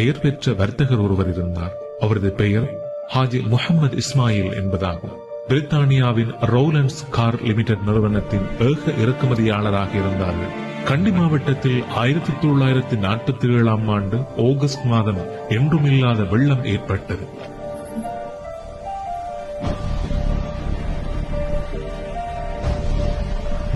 பெயர் பெற்ற வர்த்தகர் ஒருவர் இருந்தார். அவரது பெயர் ஹாஜி முகமது இஸ்மாயில் என்பதாகும். பிரித்தானியாவின் ரோலண்ட்ஸ் கார் லிமிடெட் நிறுவனத்தின் ஏக இறக்குமதியாளராக இருந்தார்கள். கண்டி மாவட்டத்தில் 1947 ஆண்டு ஆகஸ்ட் மாதம் என்றுமில்லாத வெள்ளம் ஏற்பட்டது.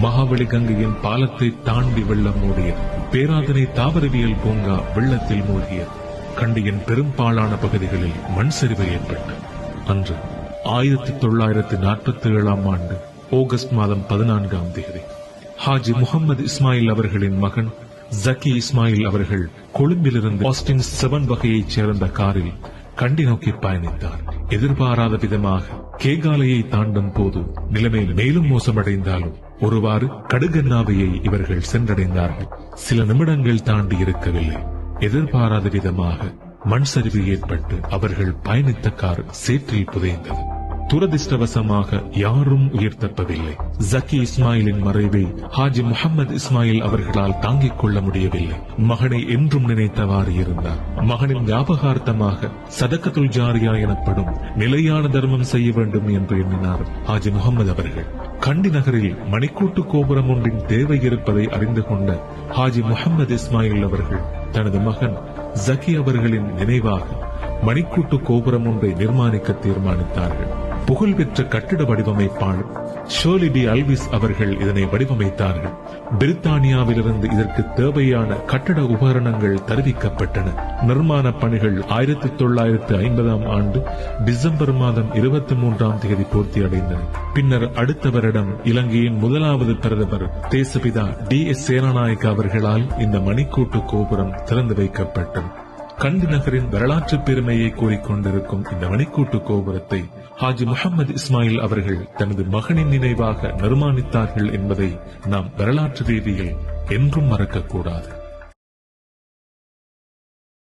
மகாவலி கங்கையின் பாலத்தை தாண்டி வெள்ளம் மூடியது. பேராதனை தாவரவியல் பூங்கா வெள்ளத்தில் மூழ்கியது. கண்டியின் பெரும்பாலான பகுதிகளில் மண் சரிவு ஏற்பட்டது. அன்று 1947 ஆண்டு ஆகஸ்ட் மாதம் 14ஆம் தேதி ஹாஜி முகமது இஸ்மாயில் அவர்களின் மகன் ஜக்கி இஸ்மாயில் அவர்கள் கொழும்பிலிருந்து ஆஸ்டின் 7 வகையைச் சேர்ந்த காரில் கண்டி நோக்கி பயணித்தார். எதிர்பாராத விதமாக கேகாலையை தாண்டும் போது நிலைமை மேலும் மோசமடைந்தாலும் ஒருவாறு கடுகண்ணாவையை இவர்கள் சென்றடைந்தார்கள். சில நிமிடங்கள் தாண்டி இருக்கவில்லை. எதிர்பாராத விதமாக மண் சரிவு ஏற்பட்டு அவர்கள் பயணித்த கார் சேற்றில் புதைந்தது. துரதிர்ஷ்டவசமாக யாரும் உயிர் தப்பவில்லை. ஜக்கி இஸ்மாயிலின் மறைவை ஹாஜி முகமது இஸ்மாயில் அவர்களால் தாங்கிக் கொள்ள முடியவில்லை. மகனை என்றும் நினைத்தவாறு இருந்தார். மகனின் ஞாபகார்த்தமாக சதக்கத்துல் ஜாரியா எனப்படும் நிலையான தர்மம் செய்ய வேண்டும் என்று எண்ணினார் ஹாஜி முகமது அவர்கள். கண்டி நகரில் மணிக்கூட்டு கோபுரம் ஒன்றின் தேவை இருப்பதை அறிந்து கொண்ட ஹாஜி முகமது இஸ்மாயில் அவர்கள் தனது மகன் ஜக்கி அவர்களின் நினைவாக மணிக்கூட்டு கோபுரம் ஒன்றை நிர்மாணிக்க தீர்மானித்தார்கள். புகழ்பெற்ற கட்டிட வடிவமைப்பாளர் ஷோலி டி அல்விஸ் அவர்கள் இதனை வடிவமைத்தார்கள். பிரித்தானியாவிலிருந்து இதற்கு தேவையான கட்டட உபகரணங்கள் தெரிவிக்கப்பட்டன. நிர்மாண பணிகள் 1950 ஆண்டு டிசம்பர் மாதம் 23ஆம் தேதி பூர்த்தியடைந்தன. பின்னர் அடுத்த வருடம் இலங்கையின் முதலாவது பிரதமர் தேசபிதா DS சேனாநாயக்க அவர்களால் இந்த மணிக்கூட்டு கோபுரம் திறந்து வைக்கப்பட்டது. கண்டி நகரின் வரலாற்று பெருமையை கூறிக்கொண்டிருக்கும் இந்த மணிக்கூட்டு கோபுரத்தை ஹாஜி முகமது இஸ்மாயில் அவர்கள் தனது மகனின் நினைவாக நிர்மாணித்தார்கள் என்பதை நாம் வரலாற்று ரீதியில் என்றும் மறக்கக்கூடாது.